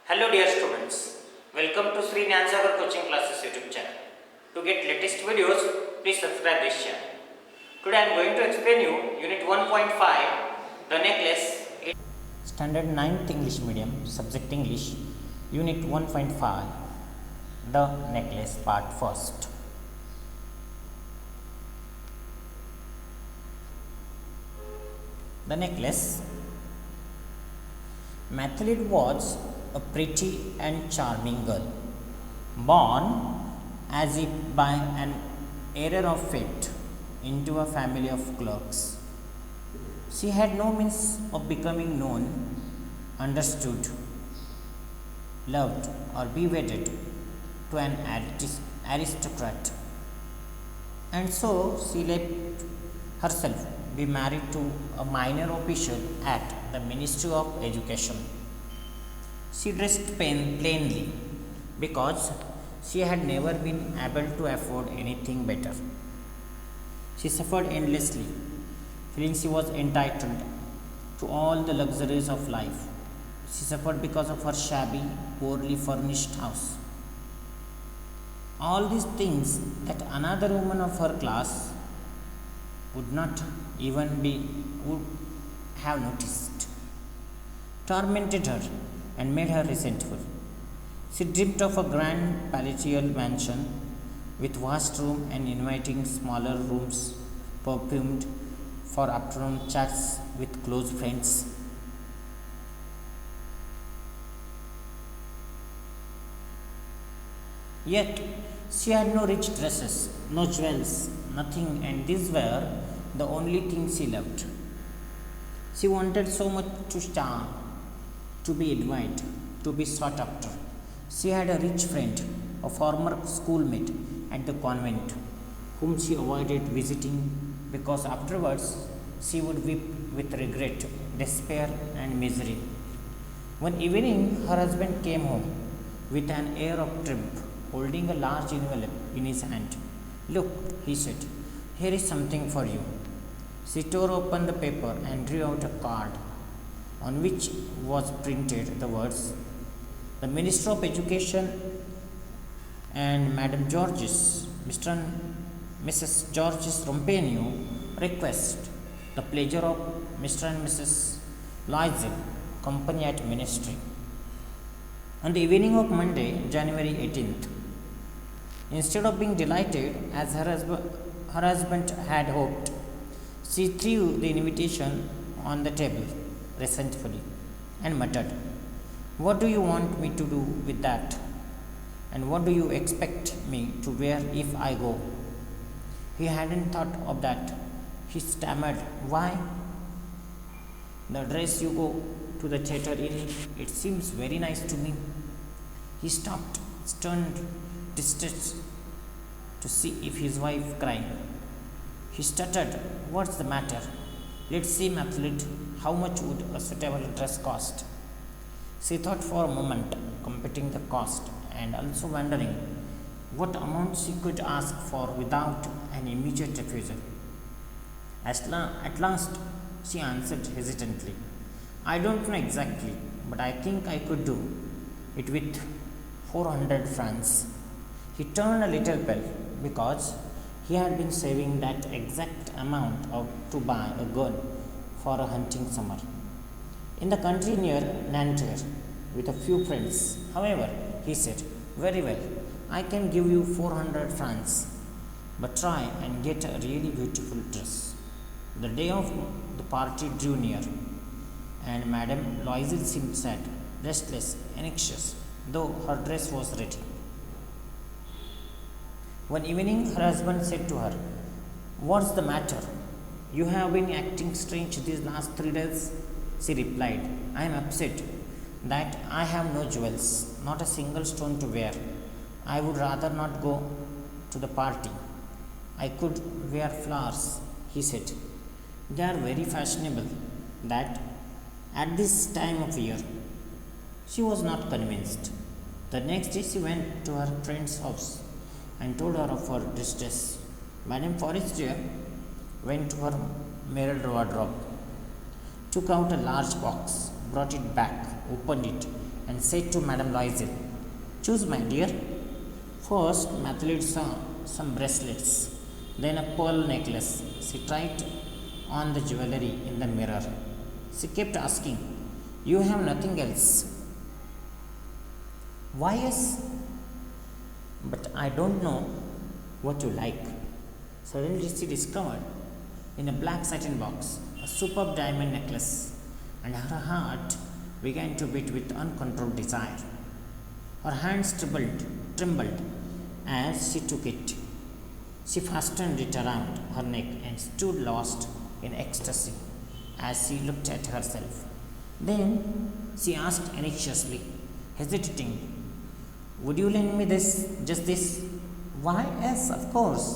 Hello dear students, welcome to Sri Nyansagar Coaching Classes YouTube channel. To get latest videos, please subscribe this channel. Today I am going to explain you Unit 1.5, The Necklace. Standard 9th English Medium, Subject English, Unit 1.5, The Necklace, Part 1st. The necklace. Mathlete was a pretty and charming girl, born as if by an error of fate into a family of clerks. She had no means of becoming known, understood, loved, or be wedded to an aristocrat, and so she let herself be married to a minor official at the Ministry of Education. She dressed plainly because she had never been able to afford anything better. She suffered endlessly, feeling she was entitled to all the luxuries of life. She suffered because of her shabby, poorly furnished house. All these things that another woman of her class would not would have noticed, tormented her and made her resentful. She dreamt of a grand palatial mansion with vast room and inviting smaller rooms perfumed for afternoon chats with close friends. Yet she had no rich dresses, no jewels, nothing, and these were the only things she loved. She wanted so much to charm, to be admired, to be sought after. She had a rich friend, a former schoolmate at the convent, whom she avoided visiting because afterwards she would weep with regret, despair, and misery. One evening, her husband came home with an air of triumph, holding a large envelope in his hand. "Look," he said, "here is something for you." She tore open the paper and drew out a card on which was printed the words, "The Minister of Education and Madam Georges, Mr. and Mrs. Georges Rompenio, request the pleasure of Mr. and Mrs. Loisel, company at Ministry." On the evening of Monday, January 18th, instead of being delighted as her husband had hoped, she threw the invitation on the table resentfully and muttered, "What do you want me to do with that? And what do you expect me to wear if I go?" He hadn't thought of that. He stammered, "Why, the dress you go to the theatre in, it seems very nice to me." He stopped, stunned, distressed, to see if his wife crying. He stuttered, "What's the matter? Let's see, Mathlete, how much would a suitable dress cost?" She thought for a moment, computing the cost and also wondering what amount she could ask for without an immediate refusal. At last, she answered hesitantly, "I don't know exactly, but I think I could do it with 400 francs. He turned a little pale because he had been saving that exact amount to buy a gun for a hunting summer in the country near Nanterre with a few friends. However, he said, "Very well, I can give you 400 francs, but try and get a really beautiful dress." The day of the party drew near, and Madame Loisel seemed sad, restless, anxious, though her dress was ready. One evening, her husband said to her, "What's the matter? You have been acting strange these last 3 days." She replied, "I am upset that I have no jewels, not a single stone to wear. I would rather not go to the party. I could wear flowers," he said. "They are very fashionable that at this time of year." She was not convinced. The next day she went to her friend's house and told her of her distress. Madame Forestier went to her mirrored wardrobe, took out a large box, brought it back, opened it, and said to Madame Loisel, "Choose, my dear." First, Mathilde saw some bracelets, then a pearl necklace. She tried on the jewelry in the mirror. She kept asking, "You have nothing else?" "Why, yes, but I don't know what you like." Suddenly, she discovered in a black satin box a superb diamond necklace, and her heart began to beat with uncontrolled desire. Her hands trembled as she took it. She fastened it around her neck and stood lost in ecstasy as she looked at herself. Then she asked anxiously, hesitating, "Would you lend me this, just this?" "Why, yes, of course."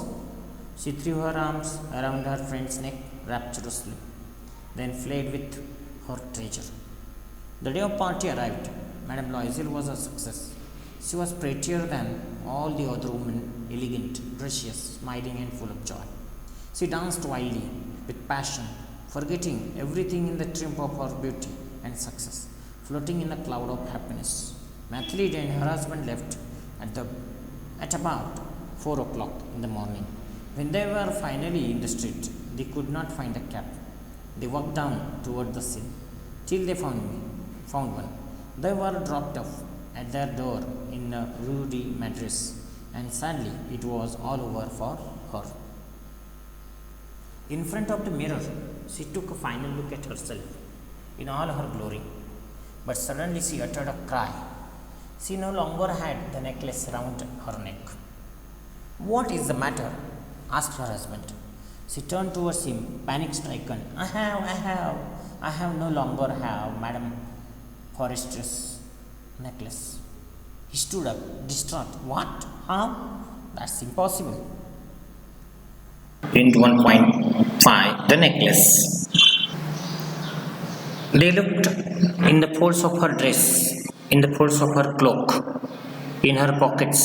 She threw her arms around her friend's neck rapturously, then fled with her treasure. The day of party arrived. Madame Loisel was a success. She was prettier than all the other women, elegant, gracious, smiling, and full of joy. She danced wildly, with passion, forgetting everything in the triumph of her beauty and success, floating in a cloud of happiness. Mathilde and her husband left at about 4 o'clock in the morning. When they were finally in the street, they could not find a cab. They walked down toward the sea till they found one. They were dropped off at their door in Rue de Madrid, and sadly it was all over for her. In front of the mirror, she took a final look at herself in all her glory, but suddenly she uttered a cry. She no longer had the necklace round her neck. "What is the matter?" asked her husband. She turned towards him, panic-stricken. I have no longer have Madame Forester's necklace." He stood up, distraught. "What? How? That's impossible." Print 1.5 The necklace. They looked in the folds of her dress, in the folds of her cloak, in her pockets,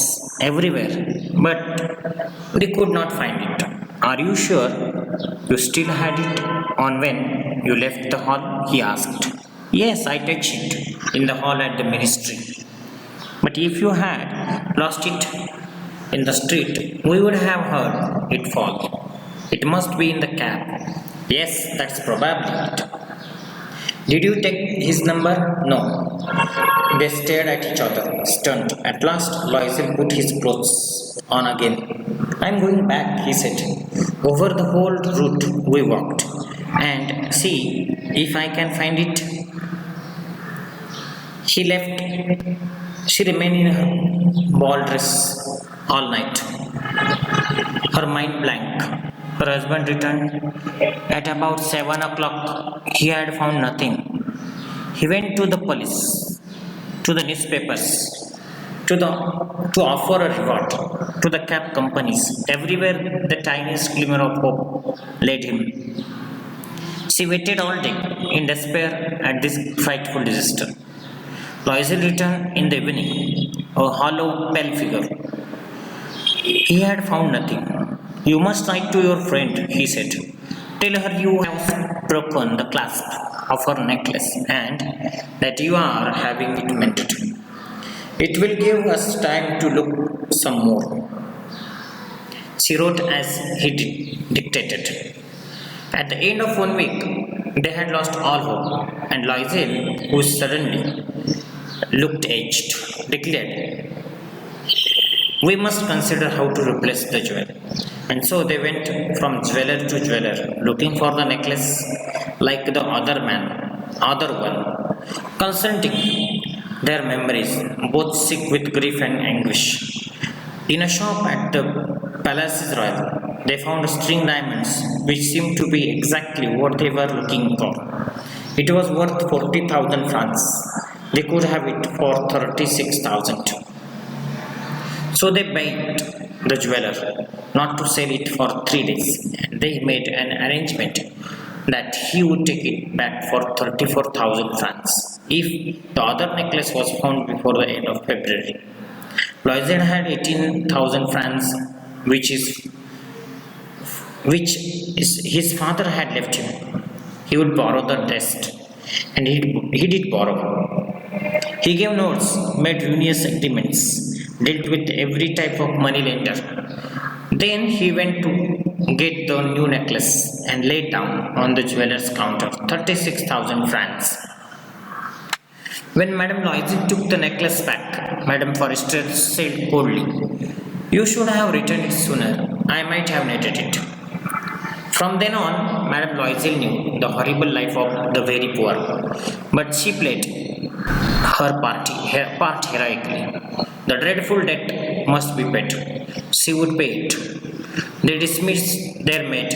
everywhere, but they could not find it. "Are you sure you still had it on when you left the hall?" he asked. "Yes, I touched it in the hall at the ministry. But if you had lost it in the street, we would have heard it fall. It must be in the cab." "Yes, that's probably it." "Did you take his number?" "No." They stared at each other, stunned. At last, Loisel put his clothes on again. "I'm going back," he said. "Over the whole route we walked, and see if I can find it." She left. She remained in her ball dress all night, her mind blank. Her husband returned at about 7 o'clock. He had found nothing. He went to the police, to the newspapers, to offer a reward, to the cab companies. Everywhere the tiniest glimmer of hope led him. She waited all day in despair at this frightful disaster. Loisel returned in the evening, a hollow, pale figure. He had found nothing. "You must write to your friend," he said. "Tell her you have broken the clasp of her necklace and that you are having it mended. It will give us time to look some more." She wrote as he dictated. At the end of 1 week, they had lost all hope, and Loisel, who suddenly looked aged, declared, "We must consider how to replace the jewel." And so they went from jeweler to jeweler, looking for the necklace like the other one, consulting their memories, both sick with grief and anguish. In a shop at the Palais Royal, they found string diamonds which seemed to be exactly what they were looking for. It was worth 40,000 francs. They could have it for 36,000. So they begged the jeweler not to sell it for 3 days, and they made an arrangement that he would take it back for 34,000 francs if the other necklace was found before the end of February. Loisel had 18,000 francs, which his father had left him. He would borrow the rest, and he did borrow. He gave notes, made ruinous agreements, dealt with every type of money lender. Then he went to get the new necklace and laid down on the jeweller's counter 36,000 francs. When Madame Loisy took the necklace back, Madame Forrester said coldly, "You should have returned it sooner. I might have netted it." From then on, Madame Loisy knew the horrible life of the very poor, but she played her part heroically. The dreadful debt must be paid. She would pay it. They dismissed their maid.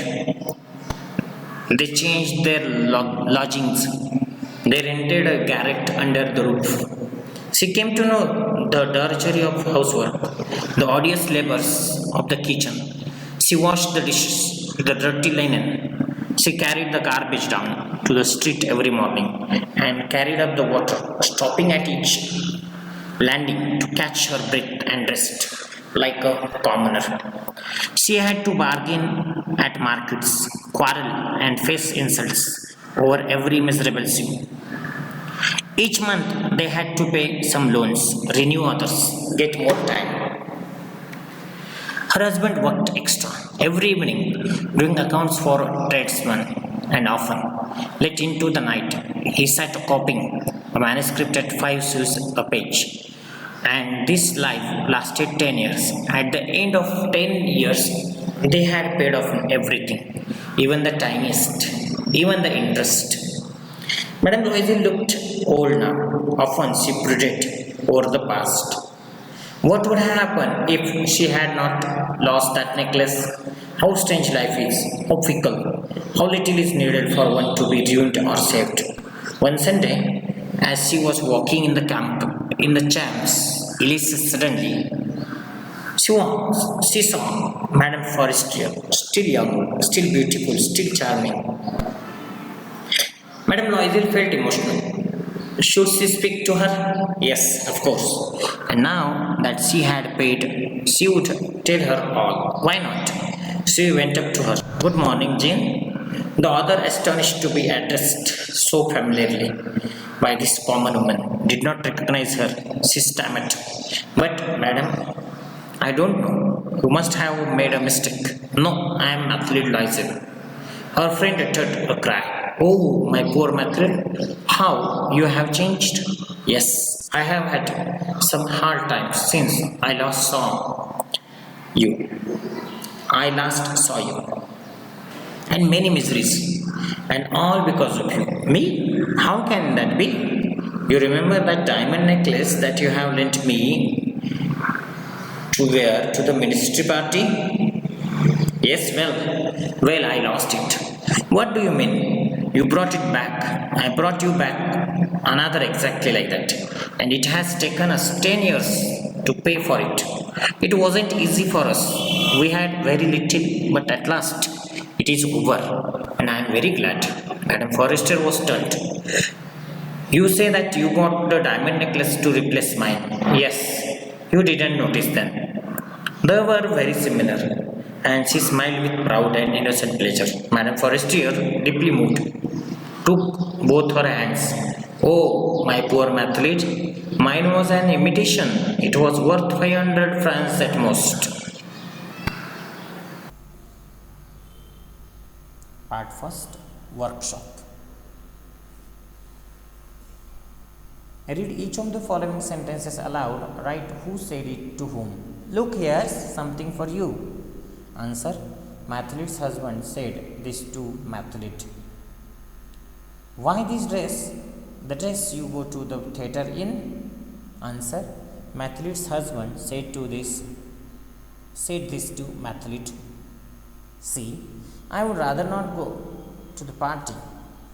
They changed their lodgings. They rented a garret under the roof. She came to know the drudgery of housework, the odious labors of the kitchen. She washed the dishes, the dirty linen. She carried the garbage down to the street every morning and carried up the water, stopping at each landing to catch her breath and rest like a commoner. She had to bargain at markets, quarrel, and face insults over every miserable sou. Each month they had to pay some loans, renew others, get more time. Her husband worked extra every evening, doing accounts for tradesmen, and often, late into the night, he sat copying a manuscript at 5 sous a page. And this life lasted 10 years. At the end of 10 years, they had paid off everything, even the tiniest, even the interest. Madame Loisy looked old now. Often she brooded over the past. What would happen if she had not lost that necklace? How strange life is, how fickle, how little is needed for one to be ruined or saved. One Sunday, as she was walking in the camp, in the champs, Elise suddenly she saw Madame Forestier, still young, still beautiful, still charming. Madame Loisy felt emotional. Should she speak to her? Yes, of course. And now that she had paid, she would tell her all. Why not? She went up to her. "Good morning, Jane." The other, astonished to be addressed so familiarly by this common woman, did not recognize her. She stammered, "But, madam, I don't know. You must have made a mistake." "No, I am Mathilde Loisy." Her friend uttered a cry. "Oh, my poor Mathilde, how you have changed." "Yes, I have had some hard times since I last saw you. And many miseries, and all because of you." "Me? How can that be? You remember that diamond necklace that you have lent me to wear to the ministry party?" "Yes, well, I lost it." "What do you mean? You brought it back." "I brought you back another exactly like that, and it has taken us 10 years to pay for it. It wasn't easy for us. We had very little, but at last it is over, and I am very glad." Madame Forrester was stunned. "You say that you got the diamond necklace to replace mine?" "Yes. You didn't notice then." They were very similar, and she smiled with proud and innocent pleasure. Madame Forestier, deeply moved, took both her hands. "Oh, my poor Mathilde, mine was an imitation. It was worth 500 francs at most." Part first, workshop. Read each of the following sentences aloud. Write who said it to whom. "Look, here's something for you." Answer: Mathilde's husband said this to Mathilde. "Why this dress? The dress you go to the theatre in?" Answer: Mathilde's husband said this to Mathilde. C. "I would rather not go to the party."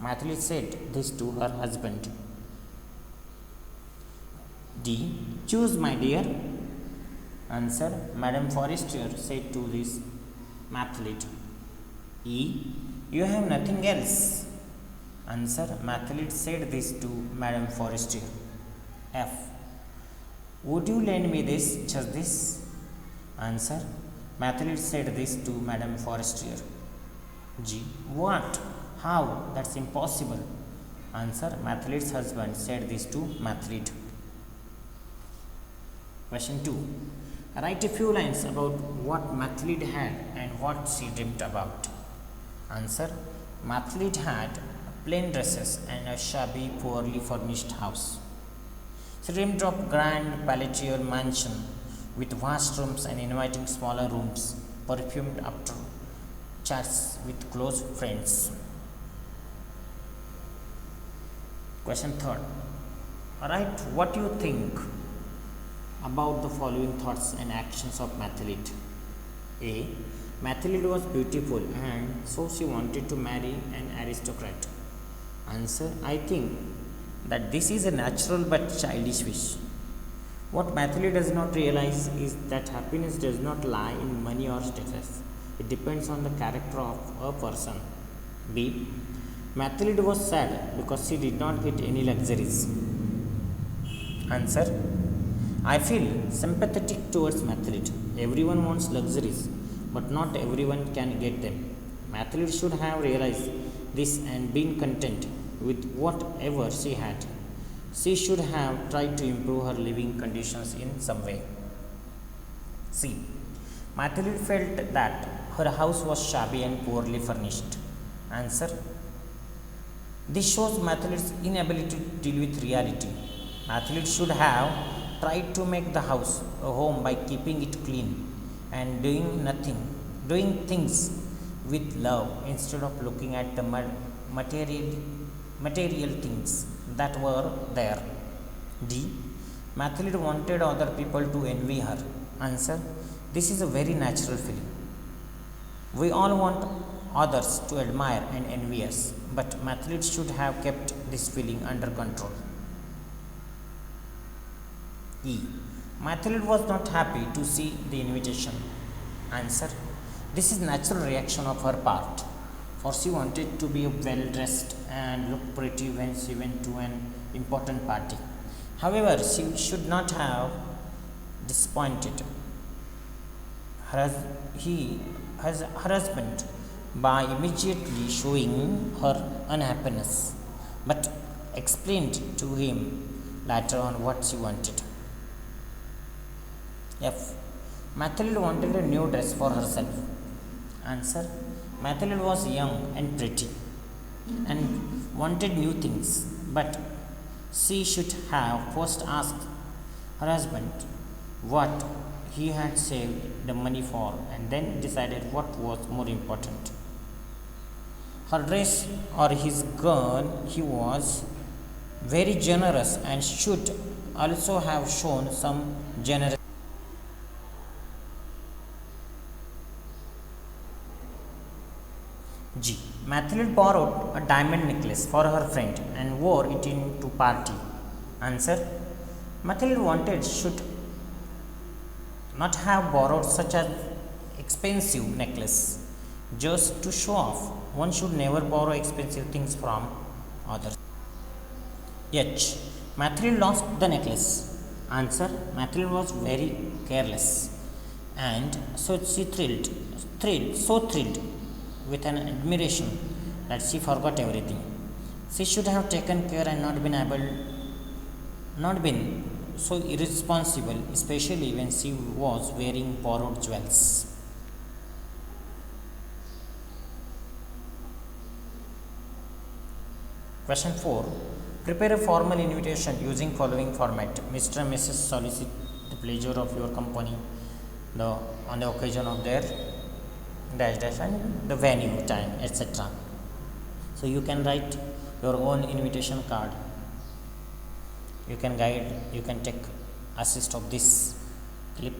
Mathilde said this to her husband. D. "Choose, my dear." Answer: Madame Forestier said to this Mathilde. E. "You have nothing else." Answer: Mathilde said this to Madame Forestier. F. "Would you lend me this, just this?" Answer: Mathilde said this to Madame Forestier. G. "What? How? That's impossible." Answer: Mathilde's husband said this to Mathilde. Question 2. Write a few lines about what Mathlid had and what she dreamed about. Answer. Mathlid had plain dresses and a shabby, poorly furnished house. She dreamed of grand palatial mansion with vast rooms and inviting smaller rooms, perfumed after chats with close friends. Question 3. Write what you think about the following thoughts and actions of Mathlid. A. Mathlid was beautiful and so she wanted to marry an aristocrat. Answer. I think that this is a natural but childish wish. What Mathlid does not realize is that happiness does not lie in money or status. It depends on the character of a person. B. Mathlid was sad because she did not get any luxuries. Answer. I feel sympathetic towards Mathlid. Everyone wants luxuries, but not everyone can get them. Mathlid should have realized this and been content with whatever she had. She should have tried to improve her living conditions in some way. C. Mathlid felt that her house was shabby and poorly furnished. Answer. This shows Mathlid's inability to deal with reality. Mathlid should have tried to make the house a home by keeping it clean and doing things with love instead of looking at the material things that were there. D. Mathlid wanted other people to envy her. Answer. This is a very natural feeling. We all want others to admire and envy us, but Mathlid should have kept this feeling under control. E. Mathlid was not happy to see the invitation. Answer. This is natural reaction of her part, for she wanted to be well dressed and look pretty when she went to an important party. However, she should not have disappointed her husband by immediately showing her unhappiness, but explained to him later on what she wanted. F. Mathlid wanted a new dress for herself. Answer. Mathlid was young and pretty and wanted new things, but she should have first asked her husband what he had saved the money for and then decided what was more important. Her dress or his gun, he was very generous and should also have shown some generosity. G. Mathlid borrowed a diamond necklace for her friend and wore it into party. Answer. Mathlid wanted should not have borrowed such an expensive necklace just to show off. One should never borrow expensive things from others. H. Mathlid lost the necklace. Answer. Mathlid was very careless and so she thrilled with an admiration that she forgot everything. She should have taken care and not been so irresponsible, especially when she was wearing borrowed jewels. Question 4. Prepare a formal invitation using following format. Mr. and Mrs. solicit the pleasure of your company on the occasion of their dash dash and the venue, time, etc. So you can write your own invitation card. You can take assist of this clip.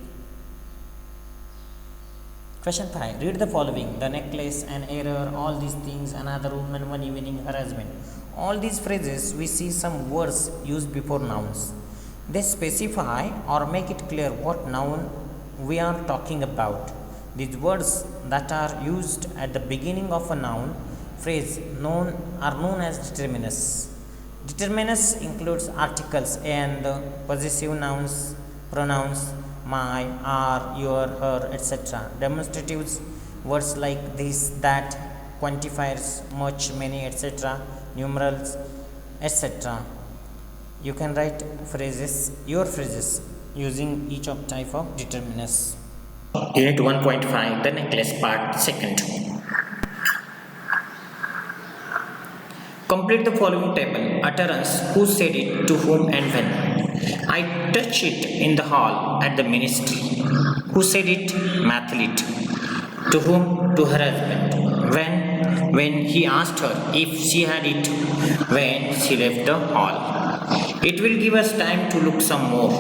Question 5. Read the following. The necklace, an error, all these things, another woman, one evening, her husband. All these phrases we see some words used before nouns. They specify or make it clear what noun we are talking about. These words that are used at the beginning of a noun phrase are known as determinants. Determinants includes articles and possessive nouns, pronouns, my, our, your, her, etc. Demonstratives, words like this, that, quantifiers, much, many, etc. Numerals, etc. You can write phrases, your phrases using each of type of determinants. Unit 1.5, the necklace, part 2nd. Complete the following table. Utterance: who said it, to whom, and when. I touched it in the hall at the ministry. Who said it? Mathlete. To whom? To her husband. When he asked her if she had it when she left the hall. It will give us time to look some more.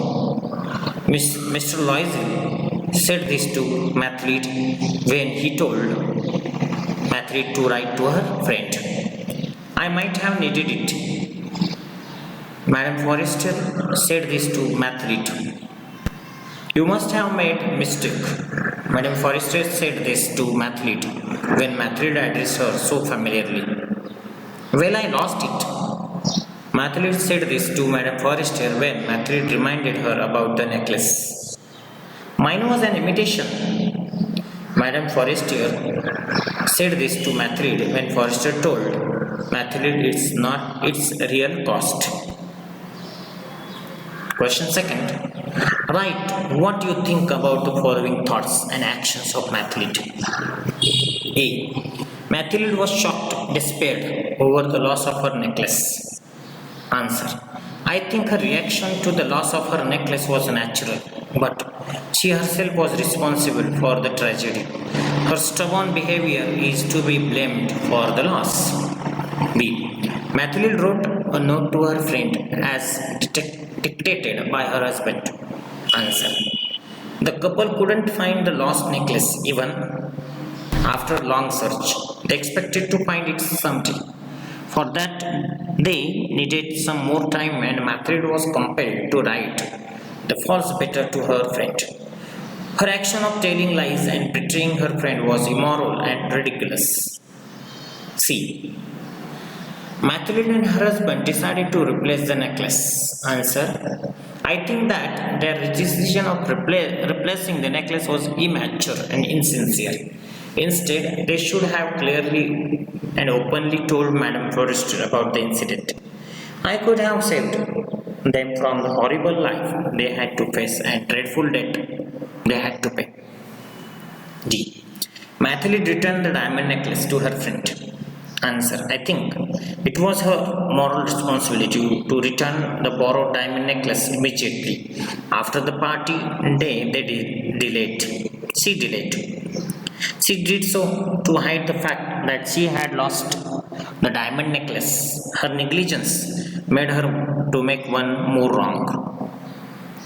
Mr. Loisel said this to Mathlete when he told Mathlete to write to her friend. I might have needed it. Madame Forrester said this to Mathlete. You must have made a mistake. Madame Forrester said this to Mathlete when Mathlete addressed her so familiarly. Well, I lost it. Mathlete said this to Madame Forrester when Mathlete reminded her about the necklace. Mine was an imitation. Madame Forrester said this to Mathlete when Forrester told Mathlete it's not its real cost. Question 2nd. Write what you think about the following thoughts and actions of Mathlete. A. Mathlete was shocked, despaired over the loss of her necklace. Answer. I think her reaction to the loss of her necklace was natural, but she herself was responsible for the tragedy. Her stubborn behavior is to be blamed for the loss. B. Mathlete wrote a note to her friend as dictated by her husband. Answer. The couple couldn't find the lost necklace even after long search. They expected to find it someday. For that, they needed some more time, and Mathlete was compelled to write the false letter to her friend. Her action of telling lies and betraying her friend was immoral and ridiculous. C. Mathlete and her husband decided to replace the necklace. Answer. I think that their decision of replacing the necklace was immature and insincere. Instead, they should have clearly and openly told Madame Forrester about the incident. I could have saved them from the horrible life they had to face and dreadful debt they had to pay. D. Mathlete returned the diamond necklace to her friend. Answer. I think it was her moral responsibility to return the borrowed diamond necklace immediately. After the party day, She delayed. She did so to hide the fact that she had lost the diamond necklace. Her negligence made her to make one more wrong.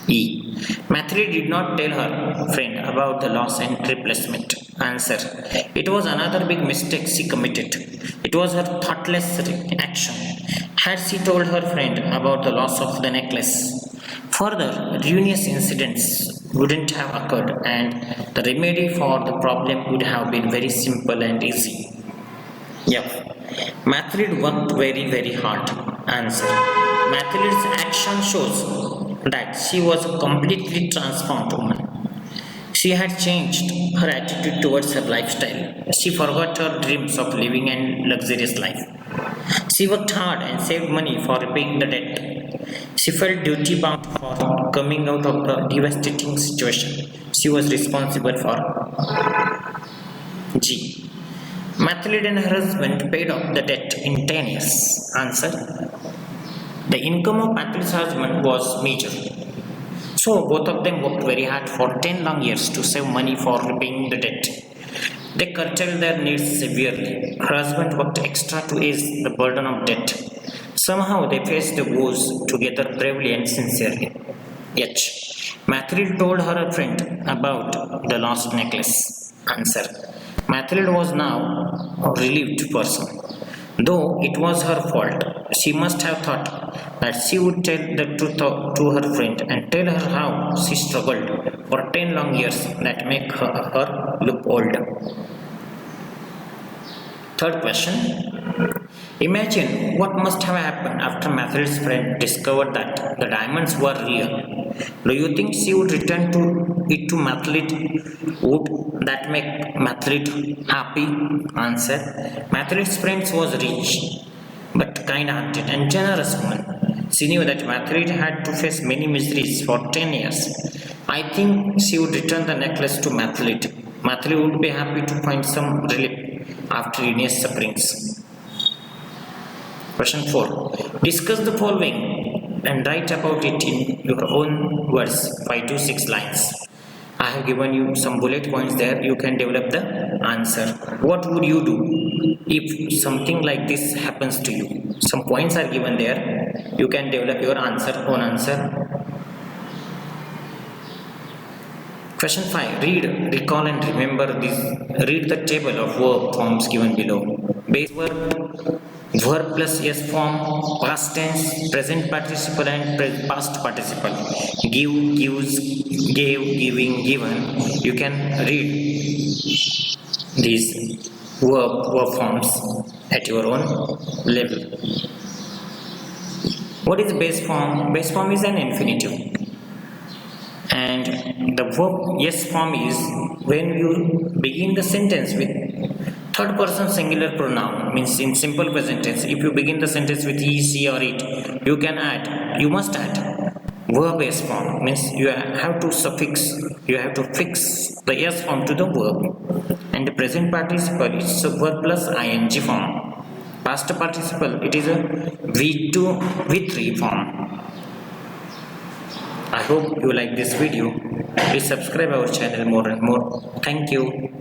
E. Mathlete did not tell her friend about the loss and replacement. Answer. It was another big mistake she committed. It was her thoughtless action. Had she told her friend about the loss of the necklace, further ruinous incidents wouldn't have occurred, and the remedy for the problem would have been very simple and easy. F. Mathlete worked very hard. Answer. Mathlete's action shows that she was a completely transformed woman. She had changed her attitude towards her lifestyle. She forgot her dreams of living a luxurious life. She worked hard and saved money for repaying the debt. She felt duty bound for coming out of the devastating situation she was responsible for. G. Mathlete and her husband paid off the debt in 10 years. Answer. The income of Mathlete's husband was major. So both of them worked very hard for 10 long years to save money for repaying the debt. They curtailed their needs severely. Her husband worked extra to ease the burden of debt. Somehow they faced the woes together bravely and sincerely. H. Mathlete told her friend about the lost necklace. Answer. Mathlete was now a relieved person. Though it was her fault, she must have thought that she would tell the truth to her friend and tell her how she struggled for 10 long years that make her look old. Third question. Imagine what must have happened after Mathlete's friend discovered that the diamonds were real. Do you think she would return it to Mathlete? Would that make Mathlete happy? Answer. Mathlete's friend was rich, but kind-hearted and generous woman. She knew that Mathilde had to face many miseries for 10 years. I think she would return the necklace to Mathilde. Mathilde would be happy to find some relief after Ines' sufferings. Question 4. Discuss the following and write about it in your own words, 5 to 6 lines. I have given you some bullet points there. You can develop the answer. What would you do if something like this happens to you? Some points are given there. You can develop your own answer. Question 5. Read, recall and remember this. Read the table of verb forms given below. Base verb, verb plus s form, past tense, present participle and past participle. Give, gives, gave, giving, given. You can read these verb forms at your own level. What is base form? Base form is an infinitive. And the verb yes form is when you begin the sentence with third person singular pronoun, means in simple present tense. If you begin the sentence with he, she or it, you must add verb s form, means you have to fix the s form to the verb. And the present participle is a verb plus ing form. Past participle, it is a v2 v3 form. I hope you like this video. Please subscribe our channel more and more. Thank you.